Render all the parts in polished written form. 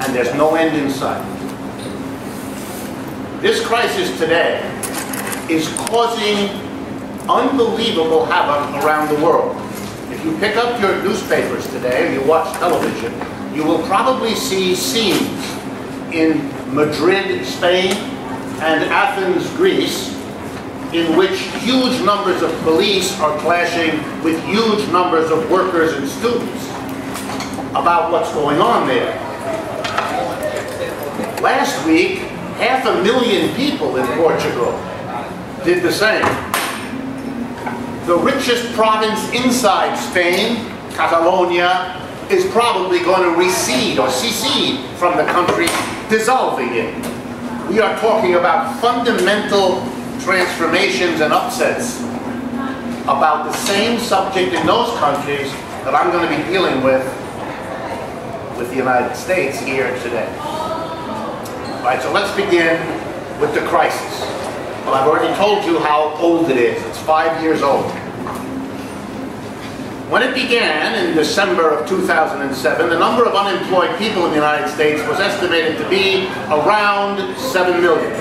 and there's no end in sight. This crisis today is causing unbelievable havoc around the world. If you pick up your newspapers today or you watch television, you will probably see scenes in Madrid, Spain, and Athens, Greece, in which huge numbers of police are clashing with huge numbers of workers and students about what's going on there. Last week, 500,000 people in Portugal did the same. The richest province inside Spain, Catalonia, is probably going to recede or secede from the country, dissolving it. We are talking about fundamental transformations and upsets about the same subject in those countries that I'm going to be dealing with the United States here today. All right, so let's begin with the crisis. Well, I've already told you how old it is. It's 5 years old. When it began in December of 2007, the number of unemployed people in the United States was estimated to be around 7 million.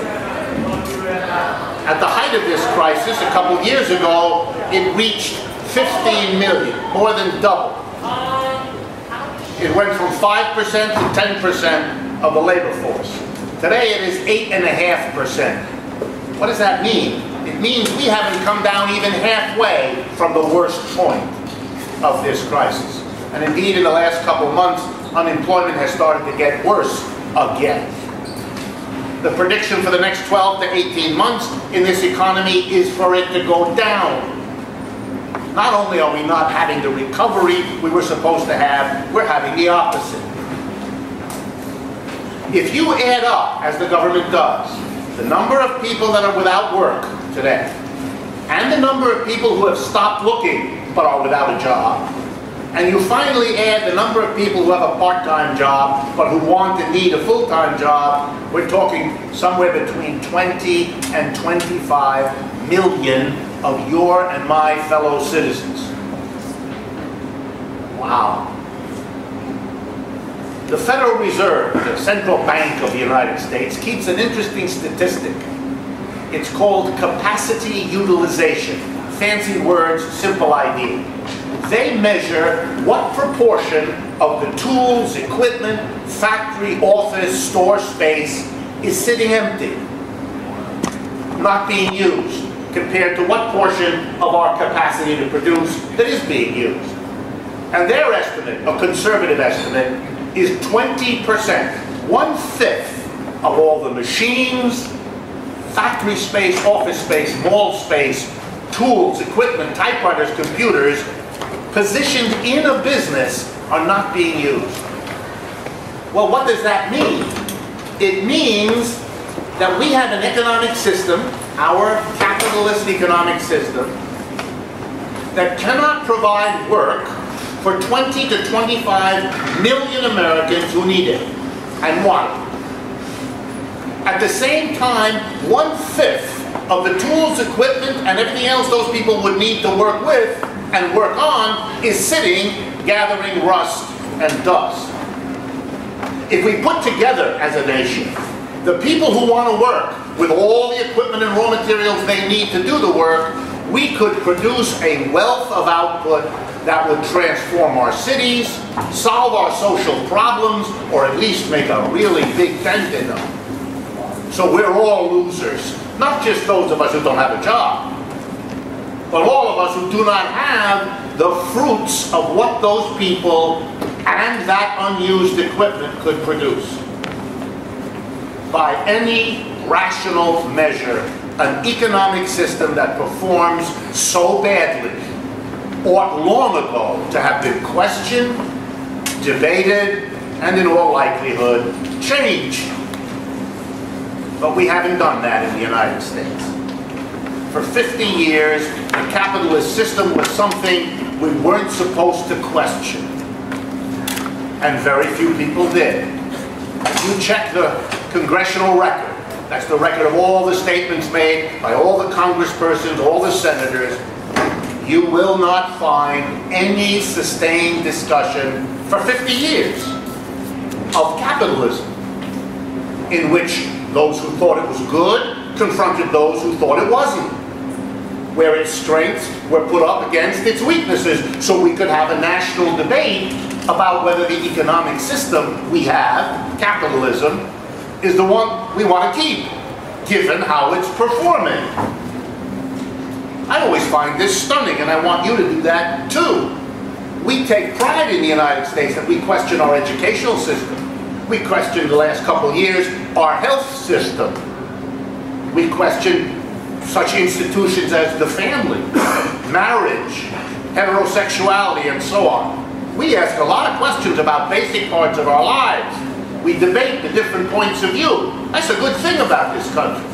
At the height of this crisis, a couple years ago, it reached 15 million, more than double. It went from 5% to 10% of the labor force. Today it is 8.5%. What does that mean? It means we haven't come down even halfway from the worst point of this crisis. And indeed, in the last couple of months, unemployment has started to get worse again. The prediction for the next 12 to 18 months in this economy is for it to go down. Not only are we not having the recovery we were supposed to have, we're having the opposite. If you add up, as the government does, the number of people that are without work today, and the number of people who have stopped looking but are without a job, and you finally add the number of people who have a part-time job but who want and need a full-time job, we're talking somewhere between 20 and 25 million of your and my fellow citizens. Wow. The Federal Reserve, the central bank of the United States, keeps an interesting statistic. It's called capacity utilization. Fancy words, simple idea. They measure what proportion of the tools, equipment, factory, office, store space is sitting empty, not being used, compared to what portion of our capacity to produce that is being used. And their estimate, a conservative estimate, is 20%, 1/5 of all the machines, factory space, office space, mall space, tools, equipment, typewriters, computers, positioned in a business are not being used. Well, what does that mean? It means that we have an economic system, our capitalist economic system, that cannot provide work for 20 to 25 million Americans who need it and want it. At the same time, 1/5 of the tools, equipment, and everything else those people would need to work with and work on is sitting, gathering rust and dust. If we put together as a nation the people who want to work with all the equipment and raw materials they need to do the work, we could produce a wealth of output that would transform our cities, solve our social problems, or at least make a really big dent in them. So we're all losers. Not just those of us who don't have a job, but all of us who do not have the fruits of what those people and that unused equipment could produce. By any rational measure, an economic system that performs so badly ought long ago to have been questioned, debated, and in all likelihood, changed. But we haven't done that in the United States. For 50 years, the capitalist system was something we weren't supposed to question. And very few people did. If you check the congressional record, that's the record of all the statements made by all the congresspersons, all the senators, you will not find any sustained discussion for 50 years of capitalism, in which those who thought it was good confronted those who thought it wasn't, where its strengths were put up against its weaknesses, so we could have a national debate about whether the economic system we have, capitalism, is the one we want to keep, given how it's performing. I always find this stunning, and I want you to do that too. We take pride in the United States that we question our educational system. We question the last couple of years our health system. We question such institutions as the family, marriage, heterosexuality, and so on. We ask a lot of questions about basic parts of our lives. We debate the different points of view. That's a good thing about this country.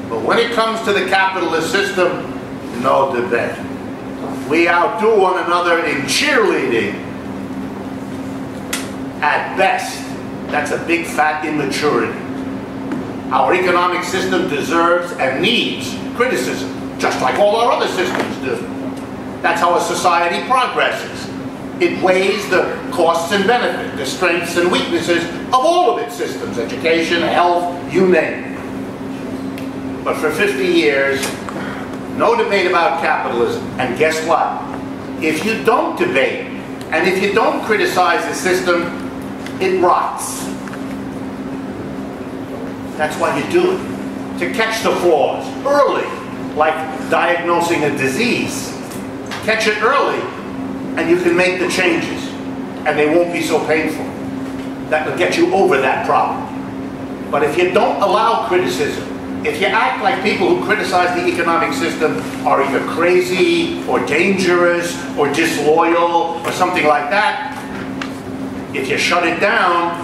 But when it comes to the capitalist system, no debate. We outdo one another in cheerleading. At best, that's a big fat immaturity. Our economic system deserves and needs criticism, just like all our other systems do. That's how a society progresses. It weighs the costs and benefits, the strengths and weaknesses of all of its systems, education, health, you name it. But for 50 years, no debate about capitalism. And guess what? If you don't debate, and if you don't criticize the system, it rots. That's why you do it. To catch the flaws early, like diagnosing a disease. Catch it early, and you can make the changes, and they won't be so painful. That will get you over that problem. But if you don't allow criticism, if you act like people who criticize the economic system are either crazy or dangerous or disloyal or something like that, if you shut it down,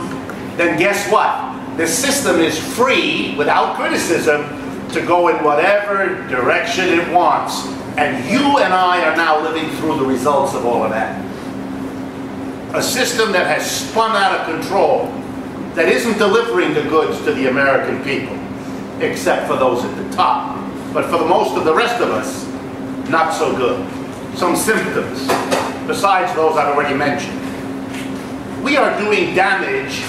then guess what? The system is free, without criticism, to go in whatever direction it wants. And you and I are now living through the results of all of that. A system that has spun out of control, that isn't delivering the goods to the American people, except for those at the top. But for the most of the rest of us, not so good. Some symptoms, besides those I've already mentioned. We are doing damage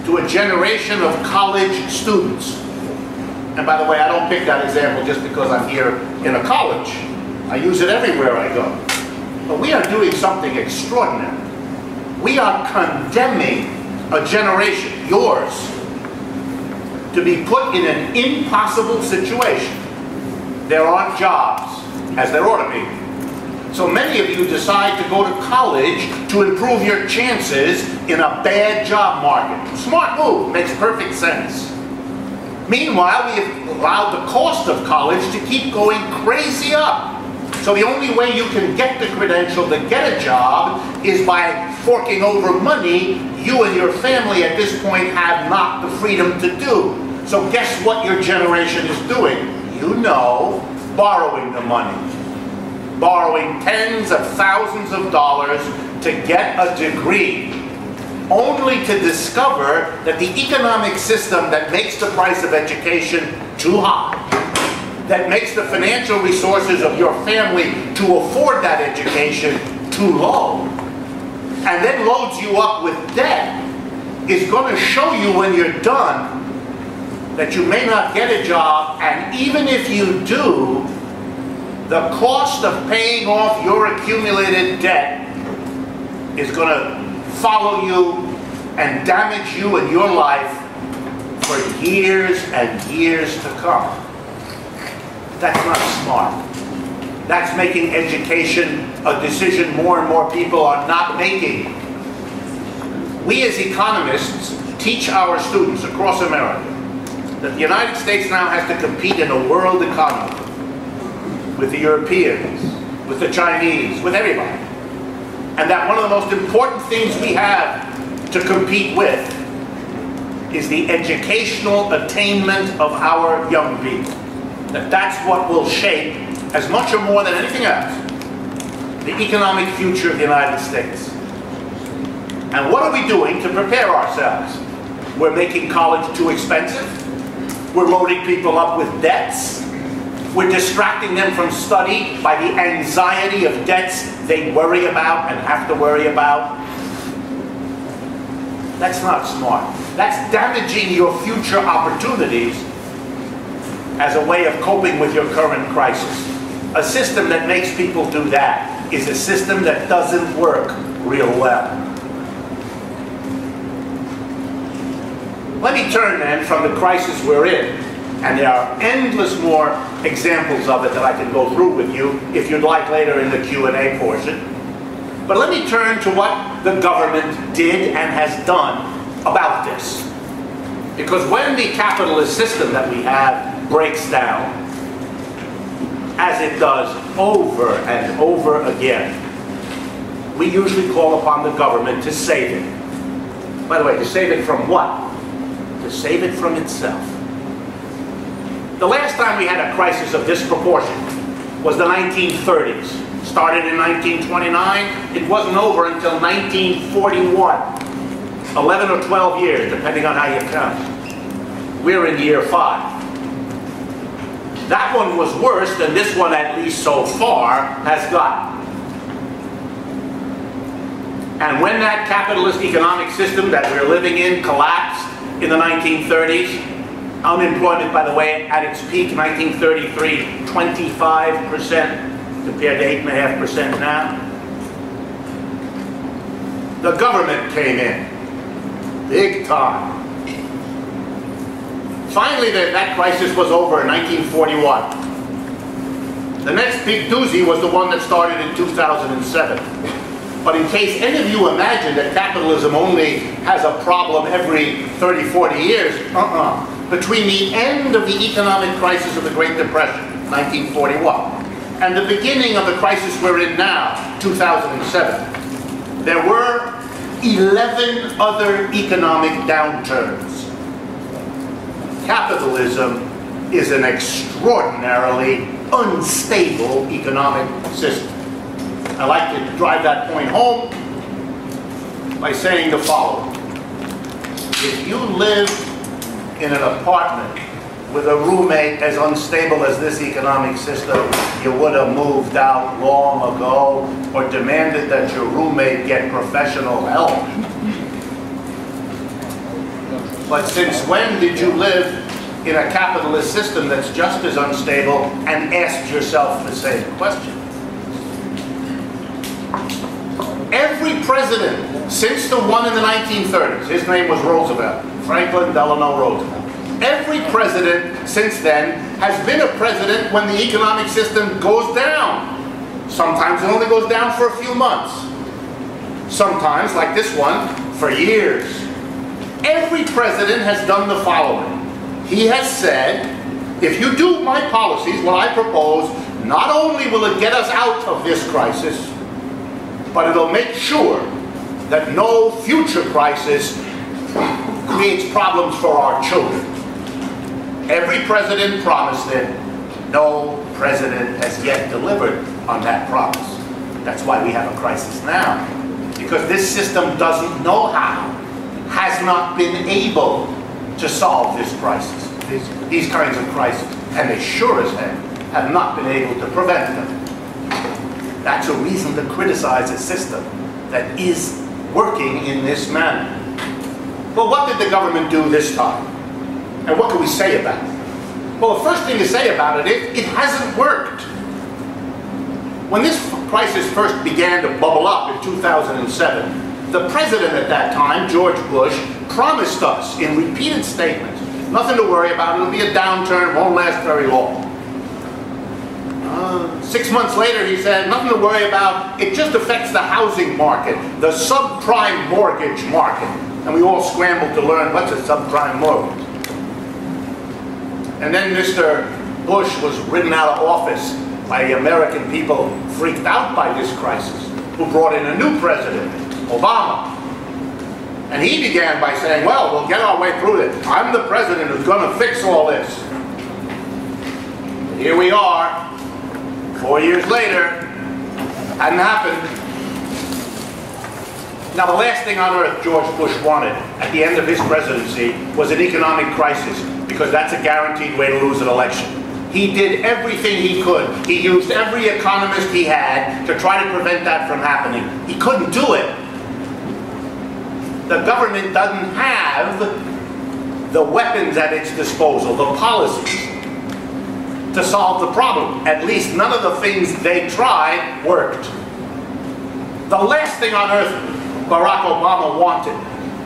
to a generation of college students. And by the way, I don't pick that example just because I'm here in a college. I use it everywhere I go. But we are doing something extraordinary. We are condemning a generation, yours, to be put in an impossible situation. There aren't jobs, as there ought to be. So many of you decide to go to college to improve your chances in a bad job market. Smart move, makes perfect sense. Meanwhile, we have allowed the cost of college to keep going crazy up. So the only way you can get the credential to get a job is by forking over money you and your family at this point have not the freedom to do. So guess what your generation is doing? You know, borrowing the money. Borrowing tens of thousands of dollars to get a degree, only to discover that the economic system that makes the price of education too high, that makes the financial resources of your family to afford that education too low, and then loads you up with debt, is going to show you when you're done that you may not get a job, and even if you do, the cost of paying off your accumulated debt is going to follow you and damage you in your life for years and years to come. That's not smart. That's making education a decision more and more people are not making. We as economists teach our students across America that the United States now has to compete in a world economy with the Europeans, with the Chinese, with everybody. And that one of the most important things we have to compete with is the educational attainment of our young people. That's what will shape, as much or more than anything else, the economic future of the United States. And what are we doing to prepare ourselves? We're making college too expensive. We're loading people up with debts. We're distracting them from study by the anxiety of debts they worry about and have to worry about. That's not smart. That's damaging your future opportunities as a way of coping with your current crisis. A system that makes people do that is a system that doesn't work real well. Let me turn then from the crisis we're in, and there are endless more examples of it that I can go through with you if you'd like later in the Q&A portion. But let me turn to what the government did and has done about this. Because when the capitalist system that we have breaks down, as it does over and over again, we usually call upon the government to save it. By the way, to save it from what? To save it from itself. The last time we had a crisis of this proportion was the 1930s. Started in 1929, it wasn't over until 1941. 11 or 12 years, depending on how you count. We're in year 5. That one was worse than this one, at least so far, has gotten. And when that capitalist economic system that we're living in collapsed in the 1930s, unemployment, by the way, at its peak, 1933, 25% compared to 8.5% now. The government came in, big time. Finally, that crisis was over in 1941. The next big doozy was the one that started in 2007. But in case any of you imagine that capitalism only has a problem every 30, 40 years, between the end of the economic crisis of the Great Depression, 1941, and the beginning of the crisis we're in now, 2007, there were 11 other economic downturns. Capitalism is an extraordinarily unstable economic system. I like to drive that point home by saying the following. If you live in an apartment with a roommate as unstable as this economic system, you would have moved out long ago or demanded that your roommate get professional help. But since when did you live in a capitalist system that's just as unstable and ask yourself the same question? Every president since the one in the 1930s, his name was Roosevelt, Franklin Delano Roosevelt. Every president since then has been a president when the economic system goes down. Sometimes it only goes down for a few months. Sometimes, like this one, for years. Every president has done the following. He has said, if you do my policies, what I propose, not only will it get us out of this crisis, but it'll make sure that no future crisis creates problems for our children. Every president promised it. No president has yet delivered on that promise. That's why we have a crisis now. Because this system doesn't know how, has not been able to solve this crisis, these kinds of crises. And they sure as heck have not been able to prevent them. That's a reason to criticize a system that is working in this manner. Well, what did the government do this time? And what can we say about it? Well, the first thing to say about it is it hasn't worked. When this crisis first began to bubble up in 2007, the president at that time, George Bush, promised us in repeated statements, nothing to worry about, it'll be a downturn, won't last very long. 6 months later, he said, nothing to worry about, it just affects the housing market, the subprime mortgage market. And we all scrambled to learn what's a subprime mortgage. And then Mr. Bush was ridden out of office by the American people freaked out by this crisis, who brought in a new president, Obama. And he began by saying, well, we'll get our way through it. I'm the president who's going to fix all this. Here we are, 4 years later, hadn't happened. Now, the last thing on earth George Bush wanted at the end of his presidency was an economic crisis, because that's a guaranteed way to lose an election. He did everything he could. He used every economist he had to try to prevent that from happening. He couldn't do it. The government doesn't have the weapons at its disposal, the policies, to solve the problem. At least none of the things they tried worked. The last thing on earth Barack Obama wanted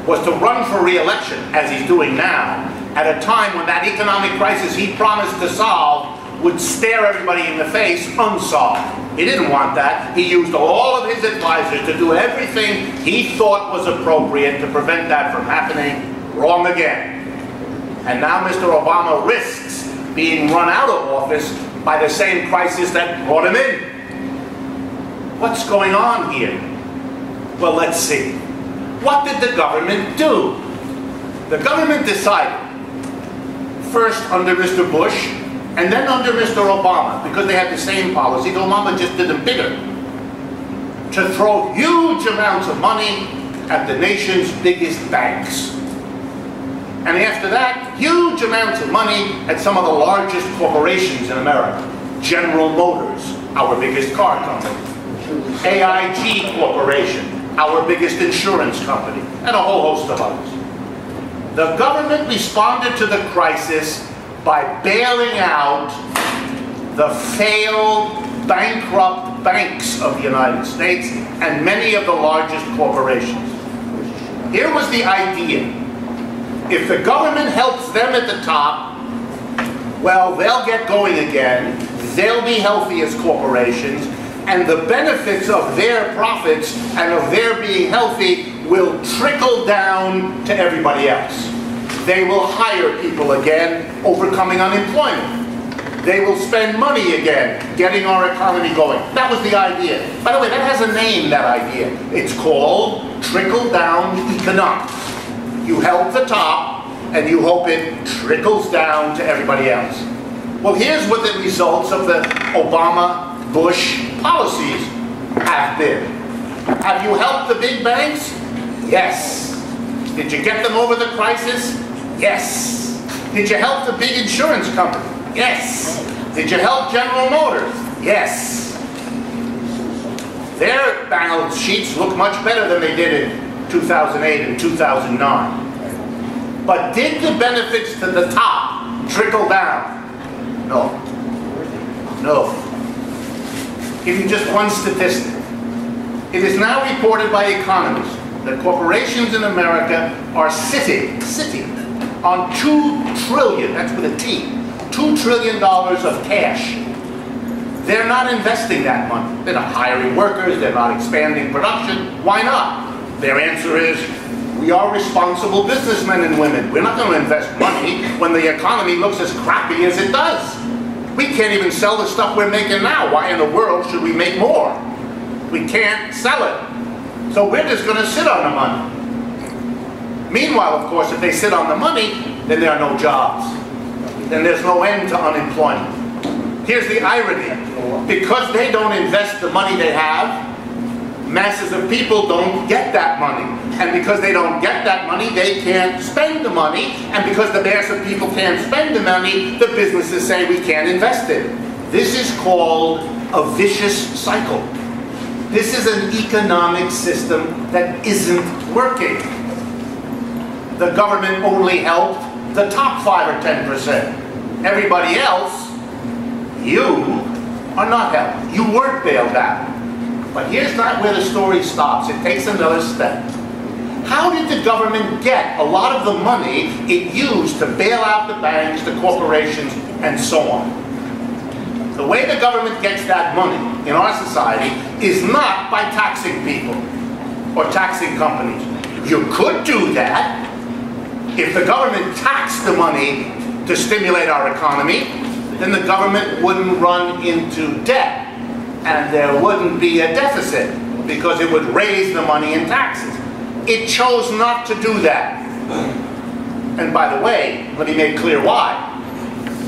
was to run for re-election, as he's doing now, at a time when that economic crisis he promised to solve would stare everybody in the face unsolved. He didn't want that. He used all of his advisors to do everything he thought was appropriate to prevent that from happening. Wrong again. And now Mr. Obama risks being run out of office by the same crisis that brought him in. What's going on here? Well, let's see. What did the government do? The government decided, first under Mr. Bush, and then under Mr. Obama, because they had the same policy, Obama just did them bigger, to throw huge amounts of money at the nation's biggest banks. And after that, huge amounts of money at some of the largest corporations in America. General Motors, our biggest car company. AIG Corporation, our biggest insurance company, and a whole host of others. The government responded to the crisis by bailing out the failed, bankrupt banks of the United States and many of the largest corporations. Here was the idea. If the government helps them at the top, well, they'll get going again, they'll be healthy as corporations, and the benefits of their profits and of their being healthy will trickle down to everybody else. They will hire people again, overcoming unemployment. They will spend money again, getting our economy going. That was the idea. By the way, that has a name, that idea. It's called trickle-down economics. You help the top, and you hope it trickles down to everybody else. Well, here's what the results of the Obama-Bush policies have been. Have you helped the big banks? Yes. Did you get them over the crisis? Yes. Did you help the big insurance company? Yes. Did you help General Motors? Yes. Their balance sheets look much better than they did in 2008 and 2009. But did the benefits to the top trickle down? No. No. Give you just one statistic. It is now reported by economists that corporations in America are sitting on $2 trillion, that's with a T, $2 trillion of cash. They're not investing that money. They're not hiring workers, they're not expanding production. Why not? Their answer is, we are responsible businessmen and women. We're not going to invest money when the economy looks as crappy as it does. We can't even sell the stuff we're making now. Why in the world should we make more? We can't sell it. So we're just going to sit on the money. Meanwhile, of course, if they sit on the money, then there are no jobs. Then there's no end to unemployment. Here's the irony. Because they don't invest the money they have, masses of people don't get that money. And because they don't get that money, they can't spend the money. And because the mass of people can't spend the money, the businesses say we can't invest it. This is called a vicious cycle. This is an economic system that isn't working. The government only helped the top 5 or 10%. Everybody else, you are not helped. You weren't bailed out. But here's not where the story stops. It takes another step. How did the government get a lot of the money it used to bail out the banks, the corporations, and so on? The way the government gets that money in our society is not by taxing people or taxing companies. You could do that. If the government taxed the money to stimulate our economy, then the government wouldn't run into debt. And there wouldn't be a deficit because it would raise the money in taxes. It chose not to do that. And by the way, let me make clear why.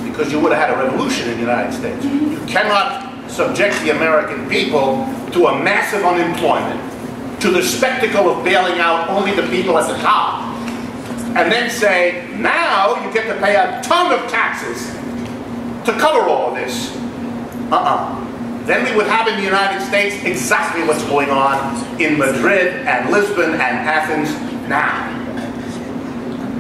Because you would have had a revolution in the United States. You cannot subject the American people to a massive unemployment, to the spectacle of bailing out only the people at the top, and then say, now you get to pay a ton of taxes to cover all of this. Then we would have in the United States exactly what's going on in Madrid and Lisbon and Athens now.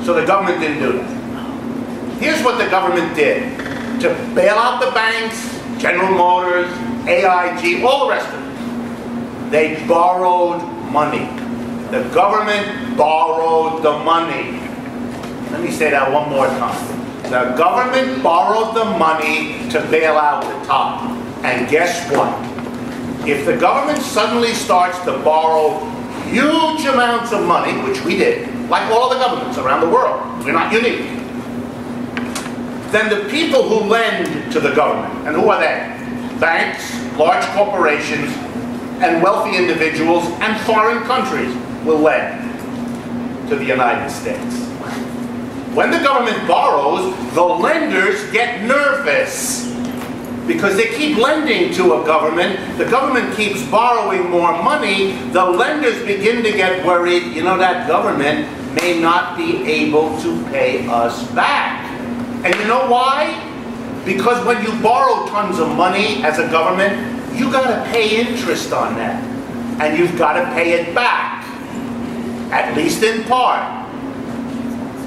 So the government didn't do that. Here's what the government did to bail out the banks, General Motors, AIG, all the rest of it. They borrowed money. The government borrowed the money. Let me say that one more time. The government borrowed the money to bail out the top. And guess what? If the government suddenly starts to borrow huge amounts of money, which we did, like all the governments around the world, we're not unique, then the people who lend to the government, and who are they? Banks, large corporations, and wealthy individuals, and foreign countries will lend to the United States. When the government borrows, the lenders get nervous because they keep lending to a government. The government keeps borrowing more money. The lenders begin to get worried. You know, that government may not be able to pay us back. And you know why? Because when you borrow tons of money as a government, you got to pay interest on that. And you've got to pay it back, at least in part.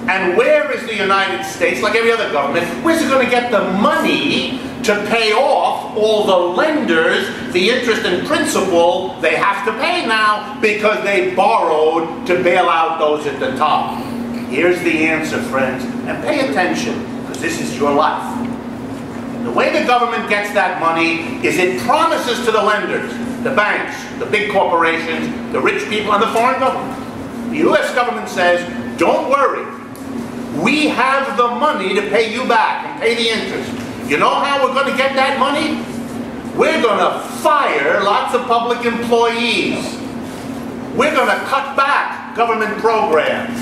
And where is the United States, like every other government, where's it going to get the money to pay off all the lenders, the interest and principal they have to pay now because they borrowed to bail out those at the top? Here's the answer, friends, and pay attention, because this is your life. The way the government gets that money is it promises to the lenders, the banks, the big corporations, the rich people, and the foreign government. The U.S. government says, don't worry. We have the money to pay you back and pay the interest. You know how we're going to get that money? We're going to fire lots of public employees. We're going to cut back government programs.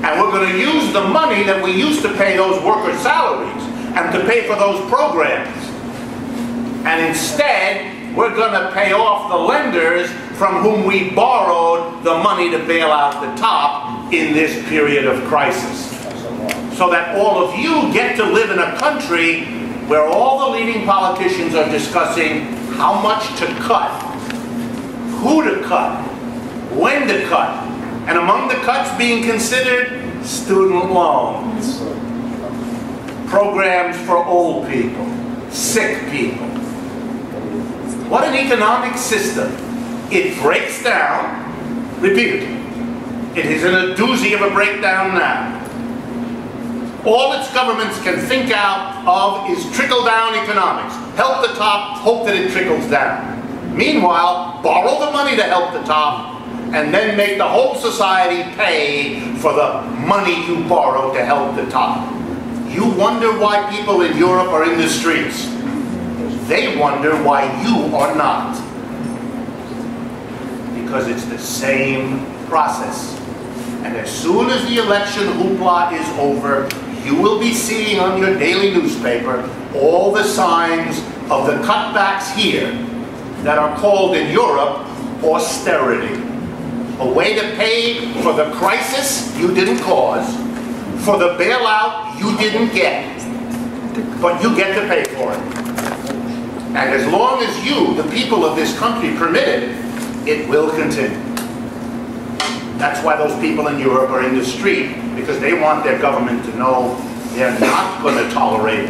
And we're going to use the money that we used to pay those workers' salaries and to pay for those programs. And instead, we're going to pay off the lenders from whom we borrowed the money to bail out the top in this period of crisis. So that all of you get to live in a country where all the leading politicians are discussing how much to cut, who to cut, when to cut, and among the cuts being considered student loans, programs for old people, sick people. What an economic system. It breaks down, repeat it. It is in a doozy of a breakdown now. All its governments can think out of is trickle-down economics. Help the top, hope that it trickles down. Meanwhile, borrow the money to help the top, and then make the whole society pay for the money you borrow to help the top. You wonder why people in Europe are in the streets. They wonder why you are not. Because it's the same process. And as soon as the election hoopla is over, you will be seeing on your daily newspaper all the signs of the cutbacks here that are called in Europe austerity. A way to pay for the crisis you didn't cause, for the bailout you didn't get, but you get to pay for it. And as long as you, the people of this country, permit it, it will continue. That's why those people in Europe are in the street, because they want their government to know they're not going to tolerate it.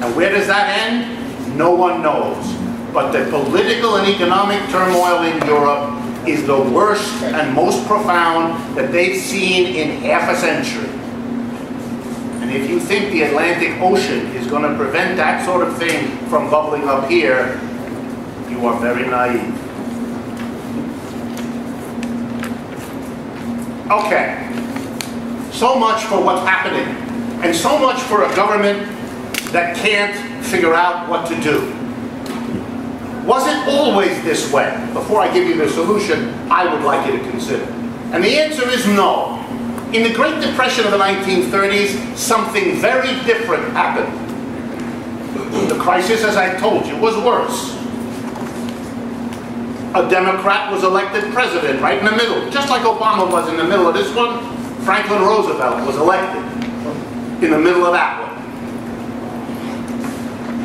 And where does that end? No one knows. But the political and economic turmoil in Europe is the worst and most profound that they've seen in half a century. And if you think the Atlantic Ocean is going to prevent that sort of thing from bubbling up here, you are very naive. Okay, so much for what's happening, and so much for a government that can't figure out what to do. Was it always this way? Before I give you the solution, I would like you to consider. And the answer is no. In the Great Depression of the 1930s, something very different happened. The crisis, as I told you, was worse. A Democrat was elected president right in the middle, just like Obama was in the middle of this one. Franklin Roosevelt was elected in the middle of that one.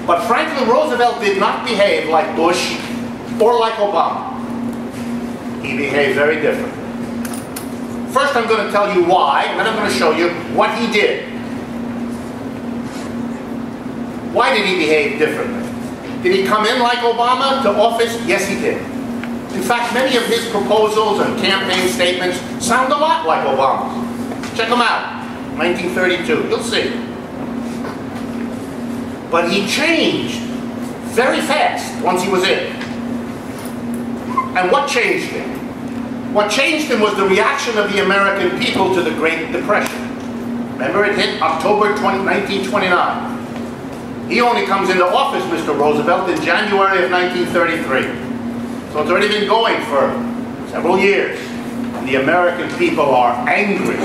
But Franklin Roosevelt did not behave like Bush or like Obama. He behaved very different. First I'm going to tell you why, and then I'm going to show you what he did. Why did he behave differently? Did he come in like Obama to office? Yes, he did. In fact, many of his proposals and campaign statements sound a lot like Obama's. Check them out. 1932. You'll see. But he changed very fast once he was in. And what changed him? What changed him was the reaction of the American people to the Great Depression. Remember, it hit October 1929. He only comes into office, Mr. Roosevelt, in January of 1933. So it's already been going for several years. And the American people are angry.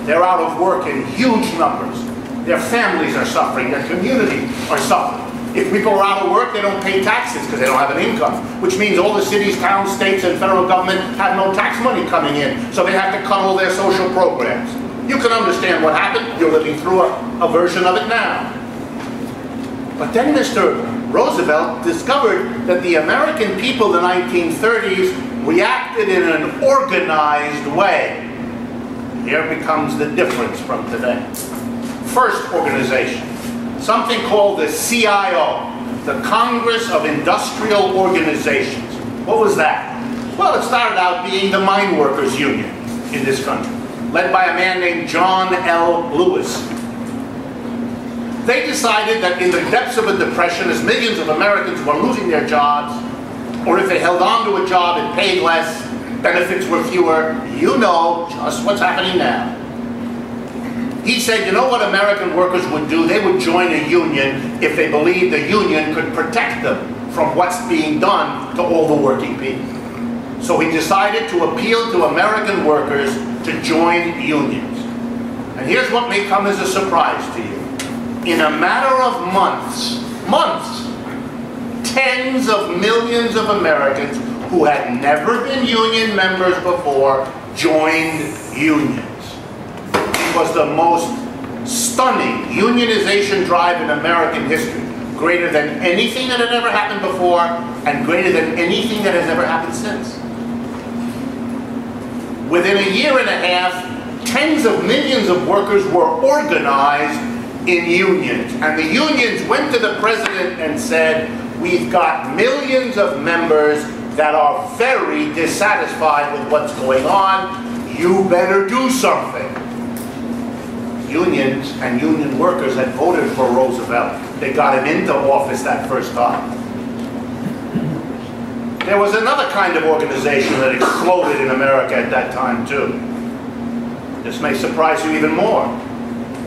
They're out of work in huge numbers. Their families are suffering. Their communities are suffering. If people are out of work, they don't pay taxes because they don't have an income, which means all the cities, towns, states, and federal government have no tax money coming in, so they have to cut all their social programs. You can understand what happened. You're living through a version of it now. But then Mr. Roosevelt discovered that the American people in the 1930s reacted in an organized way. Here becomes the difference from today. First organization, something called the CIO, the Congress of Industrial Organizations. What was that? Well, it started out being the mine workers union in this country, led by a man named John L. Lewis. They decided that in the depths of a depression, as millions of Americans were losing their jobs, or if they held on to a job and paid less, benefits were fewer, you know just what's happening now. He said, you know what American workers would do? They would join a union if they believed the union could protect them from what's being done to all the working people. So he decided to appeal to American workers to join unions. And here's what may come as a surprise to you. In a matter of months, tens of millions of Americans who had never been union members before joined unions. It was the most stunning unionization drive in American history, greater than anything that had ever happened before and greater than anything that has ever happened since. Within a year and a half, tens of millions of workers were organized in unions, and the unions went to the president and said, we've got millions of members that are very dissatisfied with what's going on. You better do something. Unions and union workers had voted for Roosevelt. They got him into office that first time. There was another kind of organization that exploded in America at that time too. This may surprise you even more.